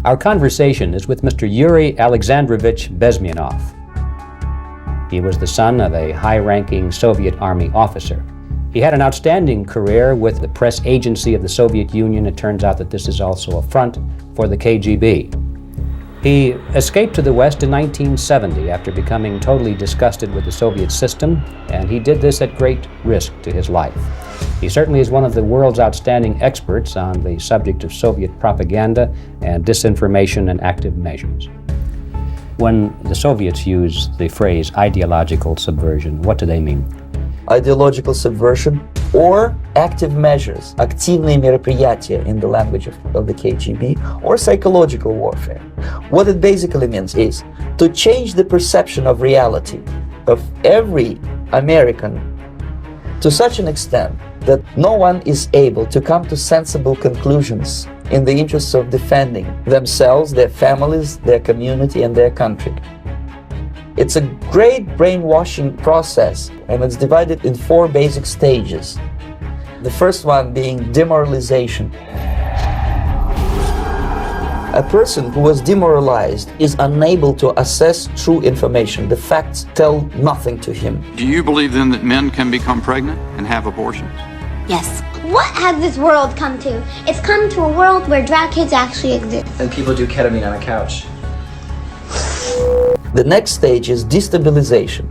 Our conversation is with Mr. Yuri Alexandrovich Bezmenov. He was the son of a high-ranking Soviet Army officer. He had an outstanding career with the press agency of the Soviet Union. It turns out that this is also a front for the KGB. He escaped to the West in 1970 after becoming totally disgusted with the Soviet system, and he did this at great risk to his life. He certainly is one of the world's outstanding experts on the subject of Soviet propaganda and disinformation and active measures. When the Soviets use the phrase ideological subversion, what do they mean? Ideological subversion or active measures, активные мероприятия in the language of the KGB, or psychological warfare. What it basically means is to change the perception of reality of every American to such an extent that no one is able to come to sensible conclusions in the interests of defending themselves, their families, their community, and their country. It's a great brainwashing process, and it's divided in 4 basic stages. The first one being demoralization. A person who was demoralized is unable to assess true information. The facts tell nothing to him. Do you believe then that men can become pregnant and have abortions? Yes. What has this world come to? It's come to a world where drag kids actually exist. And people do ketamine on a couch. The next stage is destabilization.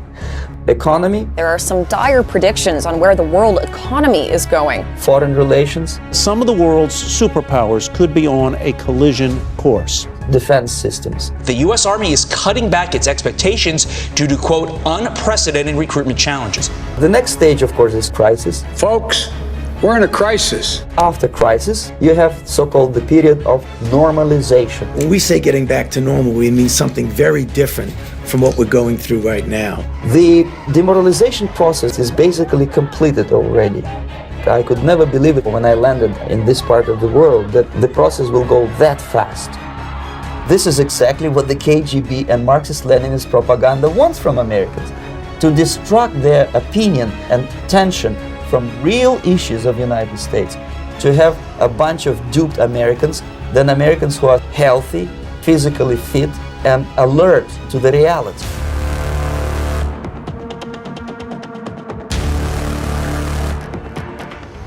Economy, There are some dire predictions on where the world economy is going. foreign relations, Some of the world's superpowers could be on a collision course. defense systems. The U.S. Army is cutting back its expectations due to, quote, unprecedented recruitment challenges. The next stage, of course, is crisis. Folks, we're in a crisis. After crisis, you have so-called the period of normalization. When we say getting back to normal, we mean something very different from what we're going through right now. The demoralization process is basically completed already. I could never believe it when I landed in this part of the world that the process will go that fast. This is exactly what the KGB and Marxist-Leninist propaganda wants from Americans, to distract their opinion and attention from real issues of the United States, to have a bunch of duped Americans, then Americans who are healthy, physically fit, and alert to the reality.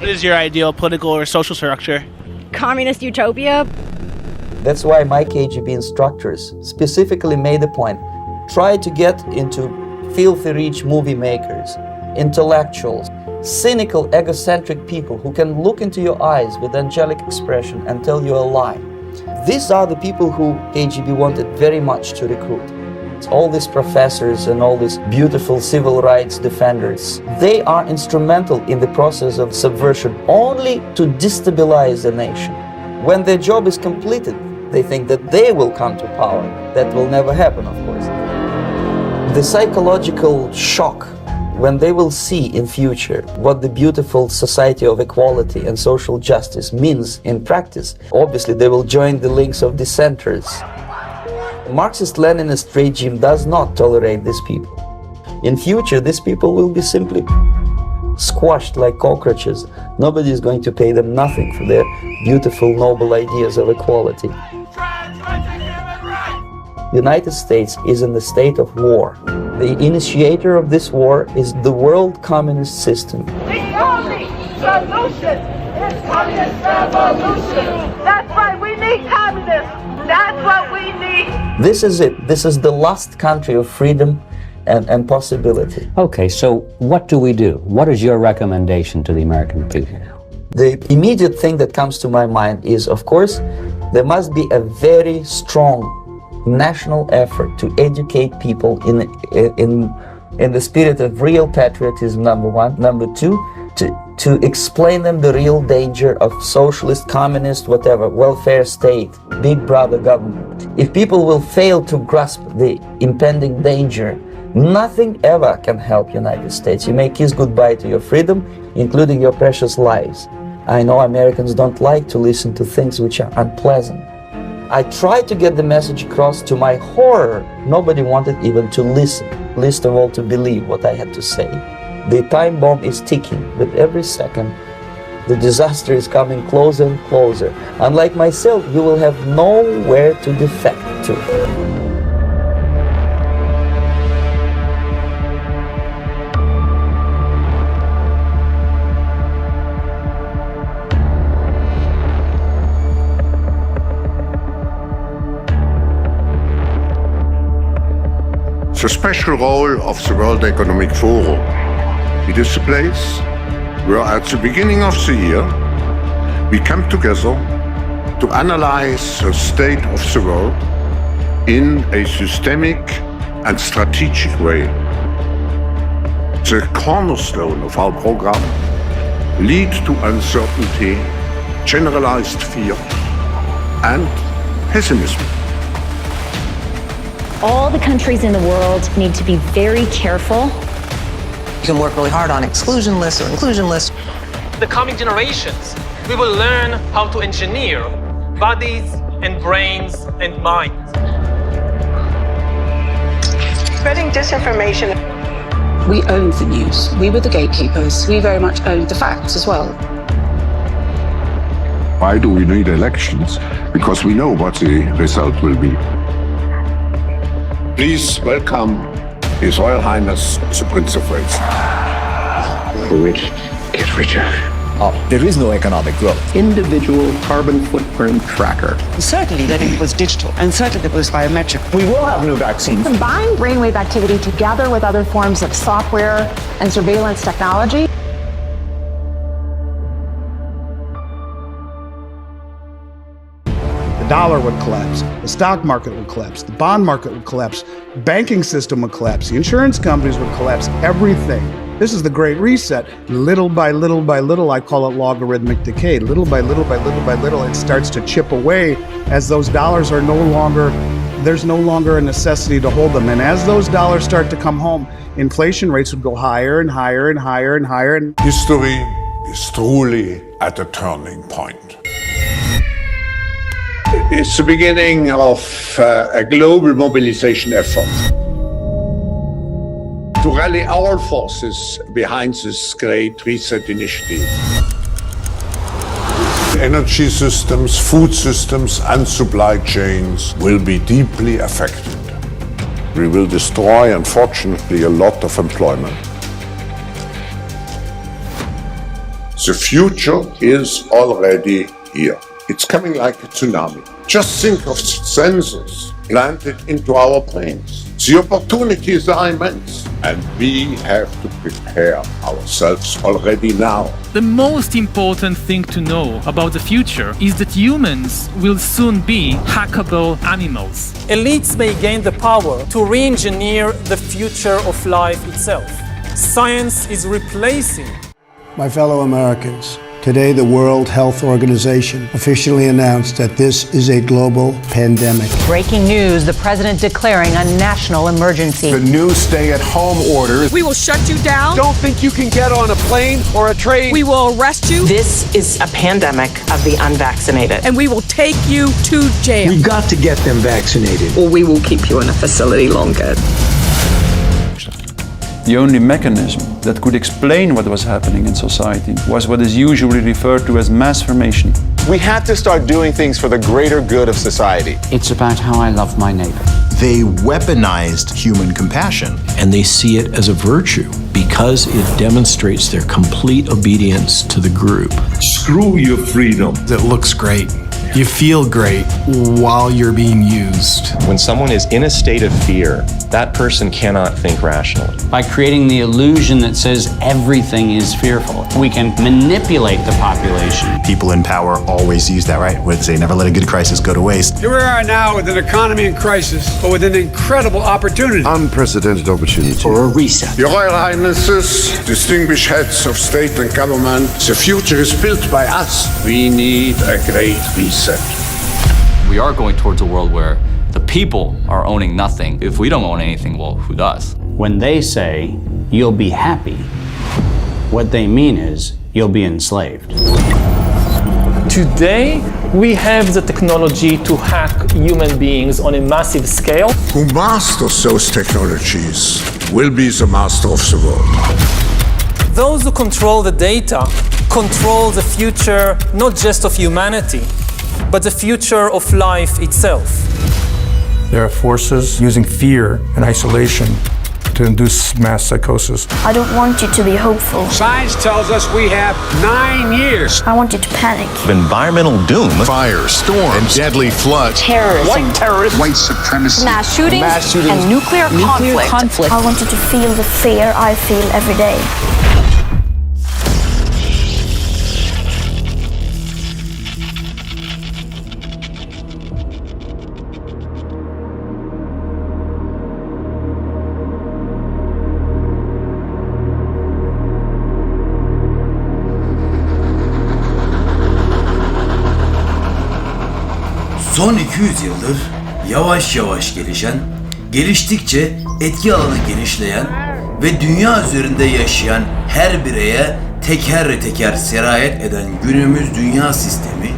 What is your ideal political or social structure? Communist utopia? That's why my KGB instructors specifically made the point, try to get into filthy rich movie makers, intellectuals, cynical, egocentric people who can look into your eyes with angelic expression and tell you a lie. These are the people who KGB wanted very much to recruit. All these professors and all these beautiful civil rights defenders, they are instrumental in the process of subversion only to destabilize the nation. When their job is completed, they think that they will come to power. That will never happen, of course. The psychological shock when they will see in future what the beautiful society of equality and social justice means in practice, obviously they will join the links of dissenters. Marxist-Leninist regime does not tolerate these people. In future, these people will be simply squashed like cockroaches. Nobody is going to pay them nothing for their beautiful, noble ideas of equality. The United States is in the state of war. The initiator of this war is the world communist system. The only solution is communist revolution. That's why we need communists. That's what we need. This is it. This is the last country of freedom and possibility. Okay, so what do we do? What is your recommendation to the American people? The immediate thing that comes to my mind is, of course, there must be a very strong national effort to educate people in the spirit of real patriotism, number one. Number two, to explain them the real danger of socialist, communist, whatever, welfare state, big brother government. If people will fail to grasp the impending danger, nothing ever can help United States. You may kiss goodbye to your freedom, including your precious lives. I know Americans don't like to listen to things which are unpleasant. I tried to get the message across. To my horror, nobody wanted even to listen, least of all to believe what I had to say. The time bomb is ticking. With every second, the disaster is coming closer and closer. Unlike myself, you will have nowhere to defect to. The special role of the World Economic Forum. It is a place where at the beginning of the year we come together to analyze the state of the world in a systemic and strategic way. The cornerstone of our program lead to uncertainty, generalized fear and pessimism. All the countries in the world need to be very careful. You can work really hard on exclusion lists or inclusion lists. The coming generations, we will learn how to engineer bodies and brains and minds. Spreading disinformation. We owned the news. We were the gatekeepers. We very much owned the facts as well. Why do we need elections? Because we know what the result will be. Please welcome His Royal Highness the Prince of Wales. The rich get richer. There is no economic growth. Individual carbon footprint tracker. Certainly that it was digital, and certainly it was biometric. We will have new vaccines. Combine brainwave activity together with other forms of software and surveillance technology. The dollar would collapse, the stock market would collapse, the bond market would collapse, banking system would collapse, the insurance companies would collapse, everything. This is the Great Reset. Little by little by little, I call it logarithmic decay. Little by little by little by little, it starts to chip away as those dollars are there's no longer a necessity to hold them. And as those dollars start to come home, inflation rates would go higher and higher and higher and higher. History is truly at a turning point. It's the beginning of a global mobilization effort to rally all forces behind this Great Reset initiative. Energy systems, food systems and supply chains will be deeply affected. We will destroy, unfortunately, a lot of employment. The future is already here. It's coming like a tsunami. Just think of sensors planted into our brains. The opportunities are immense, and we have to prepare ourselves already now. The most important thing to know about the future is that humans will soon be hackable animals. Elites may gain the power to re-engineer the future of life itself. Science is replacing. My fellow Americans, today the World Health Organization officially announced that this is a global pandemic. Breaking news, the president declaring a national emergency. The new stay-at-home orders. We will shut you down. Don't think you can get on a plane or a train. We will arrest you. This is a pandemic of the unvaccinated. And we will take you to jail. We've got to get them vaccinated. Or we will keep you in a facility longer. The only mechanism that could explain what was happening in society was what is usually referred to as mass formation. We had to start doing things for the greater good of society. It's about how I love my neighbor. They weaponized human compassion. And they see it as a virtue because it demonstrates their complete obedience to the group. Screw your freedom. It looks great. You feel great while you're being used. When someone is in a state of fear, that person cannot think rationally. By creating the illusion that says everything is fearful, we can manipulate the population. People in power always use that, right? Would say never let a good crisis go to waste. Here we are now with an economy in crisis, but with an incredible opportunity. Unprecedented opportunity. For a reset. Your Royal Highnesses, distinguished heads of state and government, the future is built by us. We need a great reset. We are going towards a world where the people are owning nothing. If we don't own anything, well, who does? When they say, you'll be happy, what they mean is, you'll be enslaved. Today, we have the technology to hack human beings on a massive scale. Who masters those technologies will be the master of the world. Those who control the data control the future not just of humanity, but the future of life itself. There are forces using fear and isolation to induce mass psychosis. I don't want you to be hopeful. Science tells us we have 9 years. I want you to panic. Environmental doom, fire, storms, and deadly floods. Terrorism. White terrorists. White supremacy. Mass shootings. And nuclear conflict. I want you to feel the fear I feel every day. Son 200 yıldır yavaş yavaş gelişen, geliştikçe etki alanı genişleyen ve dünya üzerinde yaşayan her bireye teker teker sirayet eden günümüz dünya sistemi,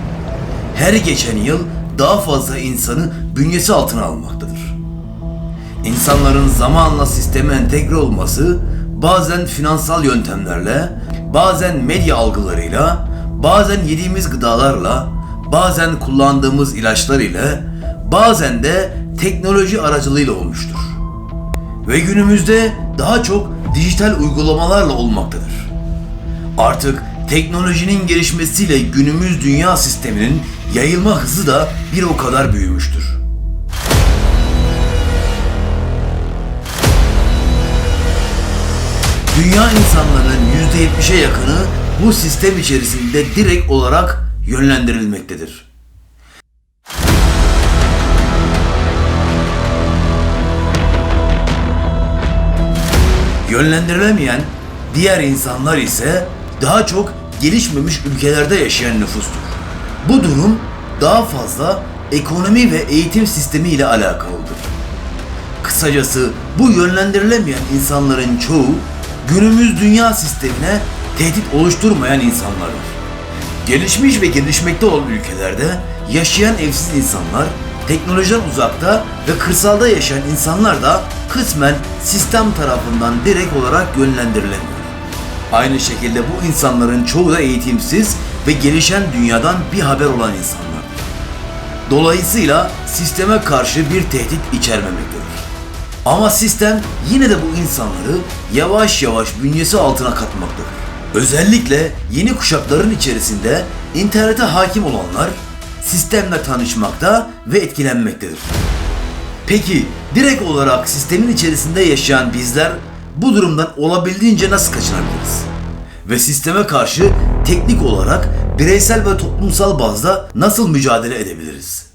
her geçen yıl daha fazla insanı bünyesi altına almaktadır. İnsanların zamanla sisteme entegre olması, bazen finansal yöntemlerle, bazen medya algılarıyla, bazen yediğimiz gıdalarla, bazen kullandığımız ilaçlar ile, bazen de teknoloji aracılığıyla olmuştur. Ve günümüzde daha çok dijital uygulamalarla olmaktadır. Artık teknolojinin gelişmesiyle günümüz dünya sisteminin yayılma hızı da bir o kadar büyümüştür. Dünya insanlarının %70'e yakını bu sistem içerisinde direkt olarak yönlendirilmektedir. Yönlendirilemeyen diğer insanlar ise daha çok gelişmemiş ülkelerde yaşayan nüfustur. Bu durum daha fazla ekonomi ve eğitim sistemi ile alakalıdır. Kısacası bu yönlendirilemeyen insanların çoğu günümüz dünya sistemine tehdit oluşturmayan insanlardır. Gelişmiş ve gelişmekte olan ülkelerde yaşayan evsiz insanlar, teknolojiden uzakta ve kırsalda yaşayan insanlar da kısmen sistem tarafından direkt olarak yönlendirilemiyor. Aynı şekilde bu insanların çoğu da eğitimsiz ve gelişen dünyadan bir haber olan insanlardır. Dolayısıyla sisteme karşı bir tehdit içermemektedir. Ama sistem yine de bu insanları yavaş yavaş bünyesi altına katmaktadır. Özellikle yeni kuşakların içerisinde internete hakim olanlar sistemle tanışmakta ve etkilenmektedir. Peki direkt olarak sistemin içerisinde yaşayan bizler bu durumdan olabildiğince nasıl kaçınabiliriz? Ve sisteme karşı teknik olarak bireysel ve toplumsal bazda nasıl mücadele edebiliriz?